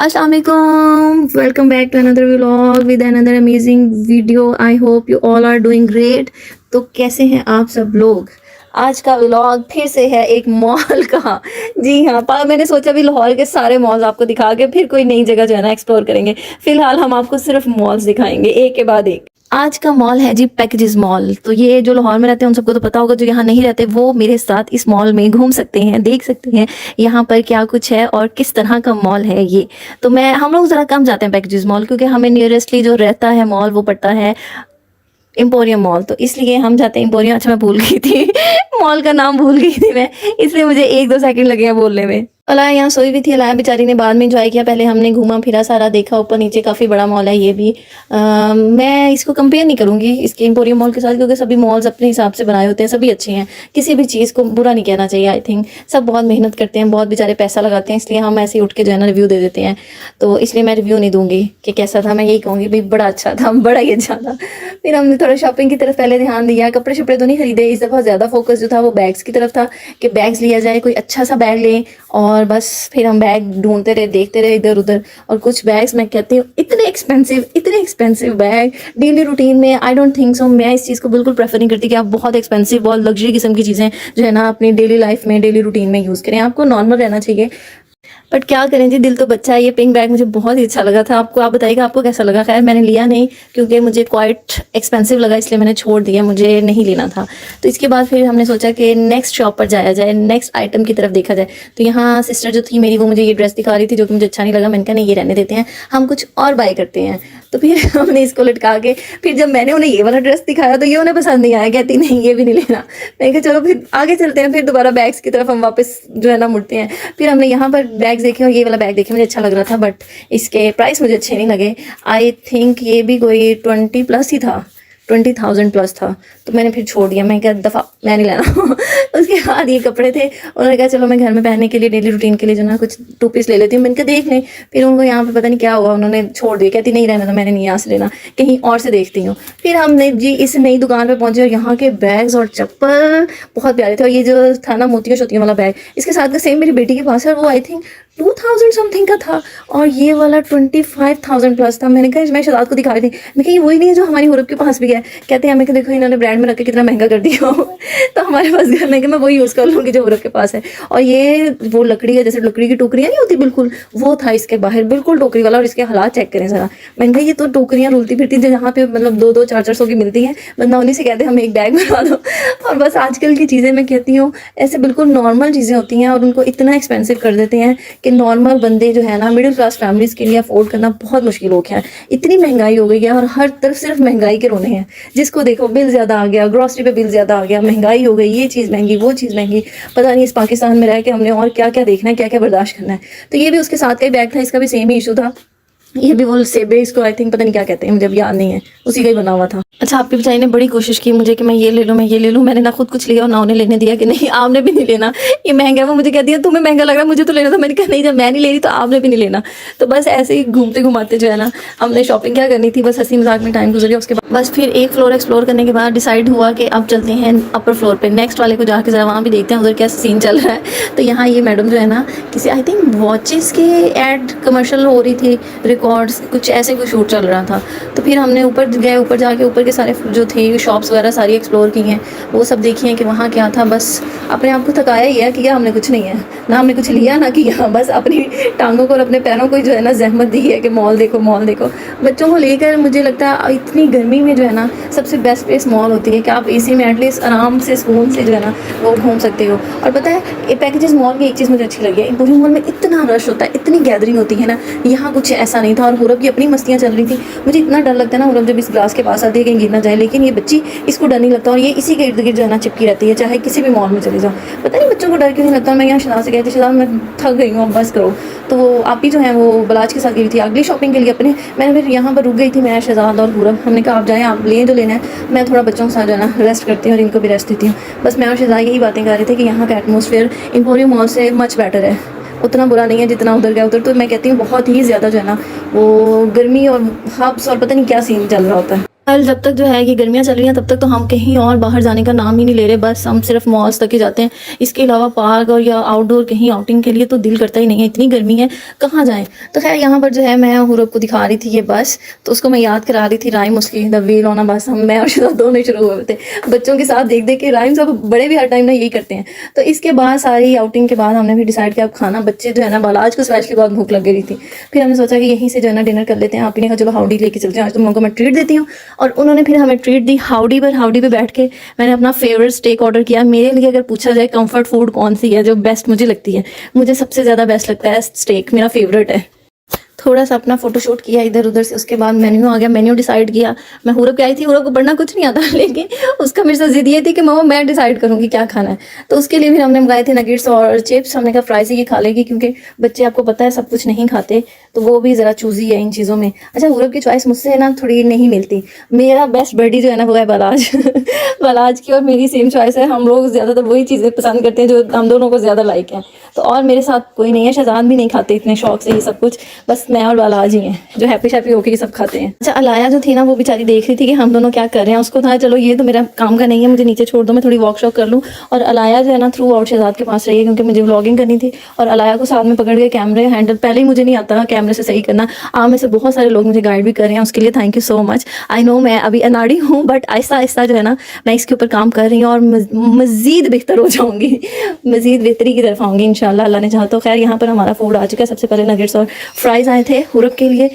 अस्सलाम वालेकुम, welcome back to another vlog with another amazing video. I hope you all are doing great. तो कैसे हैं आप सब लोग? आज का व्लॉग फिर से है एक मॉल का। जी हाँ, मैंने सोचा भी लाहौर के सारे मॉल्स आपको दिखा के फिर कोई नई जगह जो है ना एक्सप्लोर करेंगे। फिलहाल हम आपको सिर्फ मॉल्स दिखाएंगे एक के बाद एक। आज का मॉल है जी पैकेजेस मॉल। तो ये जो लाहौर में रहते हैं उन सबको तो पता होगा, जो यहाँ नहीं रहते वो मेरे साथ इस मॉल में घूम सकते हैं, देख सकते हैं यहाँ पर क्या कुछ है और किस तरह का मॉल है ये। तो हम लोग ज़रा कम जाते हैं पैकेजेस मॉल, क्योंकि हमें नियरेस्टली जो रहता है मॉल वो पड़ता है एम्पोरियम मॉल। तो इसलिए हम जाते हैं एम्पोरियम। अच्छा, मैं भूल गई थी मॉल का नाम भूल गई थी मैं, इसलिए मुझे 1-2 सेकंड लगे हैं बोलने में। अलाया यहाँ सोई भी थी। अलाया बेचारी ने बाद में इंजॉय किया। पहले हमने घूमा फिरा, सारा देखा, ऊपर नीचे काफ़ी बड़ा मॉल है ये भी। मैं इसको कंपेयर नहीं करूँगी इसके एम्पोरियम मॉल के साथ, क्योंकि सभी मॉल्स अपने हिसाब से बनाए होते हैं, सभी अच्छे हैं। किसी भी चीज़ को बुरा नहीं कहना चाहिए। आई थिंक सब बहुत मेहनत करते हैं, बहुत बेचारे पैसा लगाते हैं, इसलिए हम ऐसे ही उठ के जो है ना रिव्यू दे देते हैं। तो इसलिए मैं रिव्यू नहीं दूंगी कि कैसा था, मैं यही कहूँगी भाई बड़ा अच्छा था, बड़ा ही अच्छा था। फिर हमने थोड़ा शॉपिंग की तरफ पहले ध्यान दिया। कपड़े शपड़े तो नहीं खरीदे इस दफ़ा, ज़्यादा फोकस जो था वो बैग्स की तरफ था कि बैग्स लिया जाए, कोई अच्छा सा बैग लें। और बस फिर हम बैग ढूंढते रहे, देखते रहे इधर उधर। और कुछ बैग्स मैं कहती हूँ इतने एक्सपेंसिव बैग डेली रूटीन में, आई डोंट थिंक सो। मैं इस चीज़ को बिल्कुल प्रेफर नहीं करती कि आप बहुत एक्सपेंसिव, बहुत लग्जरी किस्म की चीज़ें जो है ना अपनी डेली लाइफ में, डेली रूटीन में यूज़ करें। आपको नॉर्मल रहना चाहिए। बट क्या करें जी, दिल तो बच्चा है। ये पिंक बैग मुझे बहुत ही अच्छा लगा था। आप बताइएगा आपको कैसा लगा? खैर मैंने लिया नहीं, क्योंकि मुझे क्वाइट एक्सपेंसिव लगा, इसलिए मैंने छोड़ दिया, मुझे नहीं लेना था। तो इसके बाद फिर हमने सोचा कि नेक्स्ट शॉप पर जाया जाए, नेक्स्ट आइटम की तरफ देखा जाए। तो यहाँ सिस्टर जो थी मेरी, वो मुझे ये ड्रेस दिखा रही थी जो कि मुझे अच्छा नहीं लगा। मैंने कहा नहीं, ये रहने देते हैं, हम कुछ और बाय करते हैं। तो फिर हमने इसको लटका के, फिर जब मैंने उन्हें ये वाला ड्रेस दिखाया तो ये उन्हें पसंद नहीं आया। कहती नहीं ये भी नहीं लेना। मैंने कहा चलो फिर आगे चलते हैं। फिर दोबारा बैग्स की तरफ हम वापस जो है ना मुड़ते हैं। फिर हमने यहाँ पर बैग्स देखे और ये वाला बैग देखे, मुझे अच्छा लग रहा था, बट इसके प्राइस मुझे अच्छे नहीं लगे। आई थिंक ये भी कोई 20+ ही था, 20,000 प्लस था। तो मैंने फिर छोड़ दिया, मैं क्या दफ़ा मैं नहीं लेना। उसके बाद ये कपड़े थे, उन्होंने कहा चलो मैं घर में पहनने के लिए, डेली रूटीन के लिए जो ना कुछ 2 पीस ले लेती हूँ। मैंने कहा देख लें। फिर उनको यहाँ पे पता नहीं क्या हुआ, उन्होंने छोड़ दिया। कहती नहीं रहना, तो मैंने नहीं यहाँ से लेना, कहीं और से देखती हूँ। फिर हमने जी इस नई दुकान पर पहुँचे और यहाँ के बैग्स और चप्पल बहुत प्यारे थे। और ये जो था ना मोतियों शोतियों वाला बैग, इसके साथ का सेम मेरी बेटी के पास है, वो आई थिंक 2000 समथिंग का था। और ये वाला 25,000 प्लस था। मैंने कहा, मैं शहजाद को दिखा रही थी, मैं कहा ये वही नहीं है जो हमारी हुरब के पास भी है? कहते हैं हमें कि देखो इन्होंने ब्रांड में रख के कितना महंगा कर दिया। तो हमारे पास घर में, कि मैं वही यूज़ कर लूँगी जो हुरब के पास है। और ये वो लकड़ी है, जैसे लकड़ी की टोकरियाँ नहीं होती, बिल्कुल वो था इसके बाहर, बिल्कुल टोकरी वाला। और इसके हालात चेक करें ज़रा। मैंने कहा ये तो टोकरियाँ रुलती फिरती जहाँ पे मतलब 2-2, 400 की मिलती हैं, बंदा उन्हीं से कहते हैं हमें एक बैग बनवा दो। और बस आजकल की चीज़ें मैं कहती हूँ ऐसे बिल्कुल नॉर्मल चीज़ें होती हैं और उनको इतना एक्सपेंसिव कर देते हैं कि नॉर्मल बंदे जो है ना, मिडिल क्लास फैमिलीज़ के लिए अफोर्ड करना बहुत मुश्किल हो गया है। इतनी महंगाई हो गई है और हर तरफ सिर्फ महंगाई के रोने हैं। जिसको देखो बिल ज़्यादा आ गया, ग्रॉसरी पे बिल ज़्यादा आ गया, महंगाई हो गई, ये चीज़ महंगी, वो चीज़ महंगी। पता नहीं इस पाकिस्तान में रह के हमने और क्या क्या देखना है, क्या क्या बर्दाश्त करना है। तो ये भी उसके साथ का ही बैग था, इसका भी सेम ही इशू था। ये भी वो सेबे, इसको आई थिंक पता नहीं क्या कहते हैं, मुझे अब याद नहीं है, उसी का ही बना हुआ था। अच्छा, आपकी बेचारी ने बड़ी कोशिश की मुझे कि मैं ये ले लूँ, मैं ये ले लूँ। मैंने ना खुद कुछ लिया और ना उन्हें लेने दिया कि नहीं आपने भी नहीं लेना, ये महंगा है। वो मुझे कहती है तुम्हें महंगा लग रहा है, मुझे तो लेना था। मैंने कहा नहीं, जब मैं नहीं ले रही तो आपने भी नहीं लेना। तो बस ऐसे ही घूमते घुमाते जो है ना हमने शॉपिंग क्या करनी थी, बस हंसी मजाक में टाइम गुजर गया। उसके बाद बस फिर एक फ्लोर एक्सप्लोर करने के बाद डिसाइड हुआ कि अब चलते हैं अपर फ्लोर पर, नेक्स्ट वाले को जाके ज़रा वहाँ भी देखते हैं उधर क्या सीन चल रहा है। तो यहाँ ये मैडम जो है ना किसी आई थिंक वॉचेस के एड कमर्शियल हो रही थी, रिकॉर्ड्स कुछ ऐसे कोई शूट चल रहा था। तो फिर हमने ऊपर गए, ऊपर जाके ऊपर के सारे जो थे शॉप्स वगैरह सारी एक्सप्लोर की हैं, वो सब देखी हैं कि वहाँ क्या था। बस अपने आप को थकाया ही है, किया हमने कुछ नहीं है, ना हमने कुछ लिया ना किया, बस अपनी टांगों को और अपने पैरों को जो है ना जहमत दी है कि मॉल देखो मॉल देखो। बच्चों को लेकर मुझे लगता है इतनी गर्मी में जो है ना सबसे बेस्ट प्लेस मॉल होती है कि आप एसी में एटलीस्ट आराम से सुकून से जो है ना वो घूम सकते हो। और पता है पैकेजेस मॉल की एक चीज़ मुझे अच्छी लगी है, पूरी मॉल में इतना रश होता है, इतनी गैदरिंग होती है ना, यहाँ कुछ ऐसा नहीं था। और हुरब की अपनी मस्तियाँ चल रही थी। मुझे इतना डर लगता है ना हुरब जब इस ग्लास के पास आती है कहीं गिर ना जाए, लेकिन ये बच्ची इसको डर नहीं लगता और ये इसी के इर्द गिर्द जो है ना चिपकी रहती है, चाहे किसी भी मॉल में चले जाओ। पता नहीं बच्चों को डर क्यों नहीं लगता। मैं यहाँ शहजाद से कहती शहजाद मैं थक गई हूँ, बस करो। तो वो आप ही जो है वो बलाज के साथ गई थी अगली शॉपिंग के लिए अपने। मैंने फिर यहाँ पर रुक गई थी, मैं शहजाद और हुरब। हमने कहा आप जाएँ, आप लें जो लेना है, मैं थोड़ा बच्चों के साथ जो है ना रेस्ट करती हूँ और इनको भी रेस्ट देती हूँ। बस मैं और शहजाद यही बातें कर रहे थे कि यहाँ का एटमोसफेयर एम्पोरियम मॉल से मच बेटर है, उतना बुरा नहीं है जितना उधर गया। उधर तो मैं कहती हूँ बहुत ही ज़्यादा जो है ना वो गर्मी और हब्स और पता नहीं क्या सीन चल रहा होता है। कल जब तक जो है ये गर्मियाँ चल रही हैं तब तक तो हम कहीं और बाहर जाने का नाम ही नहीं ले रहे, बस हम सिर्फ मॉल्स तक ही जाते हैं। इसके अलावा पार्क और या आउटडोर कहीं आउटिंग के लिए तो दिल करता ही नहीं है, इतनी गर्मी है कहाँ जाएं। तो खैर यहाँ पर जो है मैं हुरब को दिखा रही थी ये बस, तो उसको मैं याद करा रही थी राइम उसकी, द व्हील ऑन अ बस। हम मैं और शायद दोनों शुरू हुए थे बच्चों के साथ देख देख के राइम, सब बड़े भी हर टाइम ना यही करते हैं। तो इसके बाद सारी आउटिंग के बाद हमने भी डिसाइड किया अब खाना, बच्चे जो है ना बालाज को स्पेशली बहुत भूख लग गई थी। फिर हमने सोचा कि यहीं से जो है ना डिनर कर लेते हैं। आप ही ने कहा चलो हाउडी लेके चलते हैं, आज तुम लोगों को मैं ट्रीट देती हूँ। और उन्होंने फिर हमें ट्रीट दी हाउडी पर। हाउडी पे बैठ के मैंने अपना फेवरेट स्टेक ऑर्डर किया। मेरे लिए अगर पूछा जाए कंफर्ट फूड कौन सी है जो बेस्ट मुझे लगती है, मुझे सबसे ज़्यादा बेस्ट लगता है स्टेक, मेरा फेवरेट है। थोड़ा सा अपना फोटोशूट किया इधर उधर से, उसके बाद मेन्यू आ गया, मेन्यू डिसाइड किया। मैं हुरब के आई थी, हुरब को पढ़ना कुछ नहीं आता लेकिन उसका मेरे से जिद ये थी कि मम्मा मैं डिसाइड करूँगी क्या खाना है। तो उसके लिए फिर हमने मंगाए थे नगेट्स और चिप्स। हमने कहा फ्राइज ही खा लेगी क्योंकि बच्चे आपको पता है सब कुछ नहीं खाते, तो वो भी ज़रा चूजी है इन चीज़ों में। अच्छा हुरब की चॉइस मुझसे ना थोड़ी नहीं मिलती, मेरा बेस्ट बर्डी जो है ना वो है बालाज बालाज की और मेरी सेम चॉइस है। हम लोग ज़्यादातर वही चीज़ें पसंद करते हैं जो हम दोनों को ज़्यादा लाइक हैं। तो और मेरे साथ कोई नहीं है, शहजाद भी नहीं खाते इतने शौक से ये सब कुछ, बस मैं और बालाज ही हैं जो हैप्पी शैप्पी होके ये सब खाते हैं। अच्छा अलाया जो थी ना वो बेचारी देख रही थी कि हम दोनों क्या कर रहे हैं, उसको था चलो ये तो मेरा काम का नहीं है, मुझे नीचे छोड़ दो, मैं थोड़ी वॉक शॉक कर लूँ। और अलाया जो है ना थ्रू आउट शहजाद के पास रही है क्योंकि मुझे व्लॉगिंग करनी थी। और अलाया को साथ में पकड़ के कैमरे हैंडल, पहले ही मुझे नहीं आता कैमरे से सही करना, आप में से बहुत सारे लोग मुझे गाइड भी कर रहे हैं, उसके लिए thank you so much. I know मैं अभी अनाड़ी हूँ बट आहिस्ता आहिस्ता जो है ना मैं इसके ऊपर काम कर रही हूँ और मज़ीद बेहतर हो जाऊँगी, मज़ीद बेहतरी की तरफ आऊँगी इंशाल्लाह अल्लाह ने चाहा तो। खैर यहाँ पर हमारा फूड आ चुका है। सबसे पहले नगेट्स और फ्राइज़ आए थे हुरब के लिए,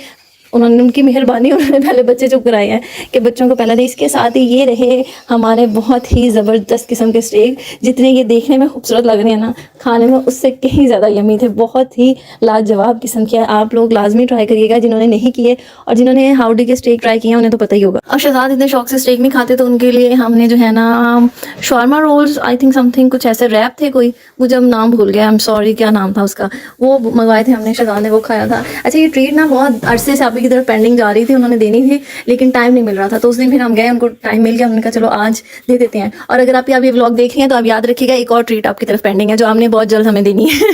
उन्होंने उनकी मेहरबानी, उन्होंने पहले बच्चे चुप कराए हैं कि बच्चों को पहले दे। इसके साथ ही ये रहे हमारे बहुत ही ज़बरदस्त किस्म के स्टेक, जितने ये देखने में खूबसूरत लग रहे हैं ना खाने में उससे कहीं ज़्यादा यमी थे, बहुत ही लाजवाब किस्म के। आप लोग लाजमी ट्राई करिएगा जिन्होंने नहीं किए, और जिन्होंने हाउडी के स्टेक ट्राई किए उन्हें तो पता ही होगा। और शहजाद इतने शौक से स्टेक नहीं खाते तो उनके लिए हमने जो है ना shawarma rolls, I think something कुछ ऐसे रैप थे कोई, मुझे अब नाम भूल गया, आई एम सॉरी क्या नाम था उसका, वो मंगवाए थे हमने, शहजाद ने वो खाया था। अच्छा ये ट्रीट ना बहुत अरसे से आप की तरफ पेंडिंग जा रही थी, उन्होंने देनी थी लेकिन टाइम नहीं मिल रहा था, तो उस दिन फिर हम गए, उनको टाइम मिल गया, उन्होंने कहा चलो आज दे देते हैं। और अगर आप ये व्लॉग देख रहे हैं तो आप याद रखिएगा एक और ट्रीट आपकी तरफ पेंडिंग है जो आपने बहुत जल्द हमें देनी है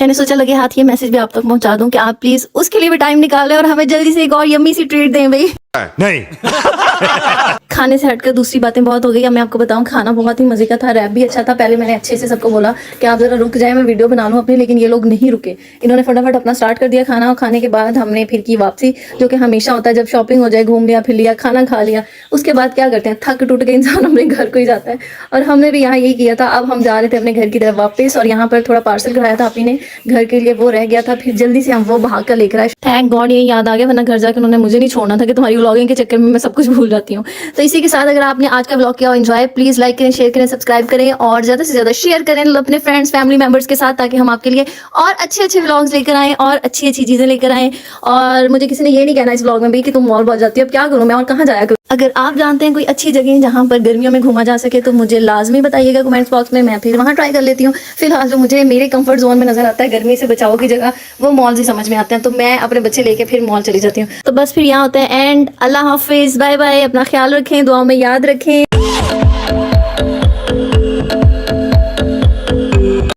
मैंने सोचा लगे हाथ ये मैसेज भी आप तक पहुंचा दूं कि आप प्लीज उसके लिए भी टाइम निकालें और हमें जल्दी से एक और यम्मी सी ट्रीट दें भाई। नहीं खाने से हटकर दूसरी बातें बहुत हो गई। अब मैं आपको बताऊं खाना बहुत ही मजे का था, रैप भी अच्छा था। पहले मैंने अच्छे से सबको बोला कि आप जरा रुक जाए मैं वीडियो बना लूं अपनी, लेकिन ये लोग नहीं रुके, इन्होंने फटाफट अपना स्टार्ट कर दिया खाना। और खाने के बाद हमने फिर की वापसी, जो कि हमेशा होता है जब शॉपिंग हो जाए, घूम लिया फिर लिया खाना खा लिया, उसके बाद क्या करते हैं थक टूट के इंसान अपने घर को ही जाता है। और हमने भी यहाँ यही किया था। अब हम जा रहे थे अपने घर की तरफ वापस, और यहाँ पर थोड़ा पार्सल कराया था आपी ने घर के लिए, वो रह गया था, फिर जल्दी से हम वो भाग कर लेकर आए। थैंक गॉड ये याद आ गया, वरना घर जाकर उन्होंने मुझे नहीं छोड़ना था कि तुम्हारी व्लॉगिंग के चक्कर में मैं सब कुछ भूल जाती हूँ। तो इसी के साथ अगर आपने आज का व्लॉग किया हो एंजॉय, प्लीज लाइक करें, शेयर करें, सब्सक्राइब करें और ज्यादा से ज्यादा शेयर करें अपने फ्रेंड्स फैमिली मेंबर्स के साथ, ताकि हम आपके लिए और अच्छे अच्छे व्लॉग्स लेकर आएँ और अच्छी अच्छी चीजें लेकर आएँ। और मुझे किसी ने ये नहीं कहना इस व्लॉग में भी कि तुम मॉल बहुत जाती हो, अब क्या करूँ मैं और कहाँ जाया करूँ। अगर आप जानते हैं कोई अच्छी जगह जहाँ पर गर्मियों में घूमा जा सके तो मुझे लाजमी बताइएगा कमेंट्स बॉक्स में, मैं फिर वहाँ ट्राई कर लेती हूँ। फिलहाल जो मुझे मेरे कंफर्ट जोन में नजर आता है गर्मी से बचाव की जगह, वो मॉल ही समझ में आते हैं, तो मैं अपने बच्चे लेके फिर मॉल चली जाती हूँ। तो बस फिर यहाँ होता है एंड। अल्लाह हाफिज, बाय बाय, अपना ख्याल रखें, दुआओं में याद रखें।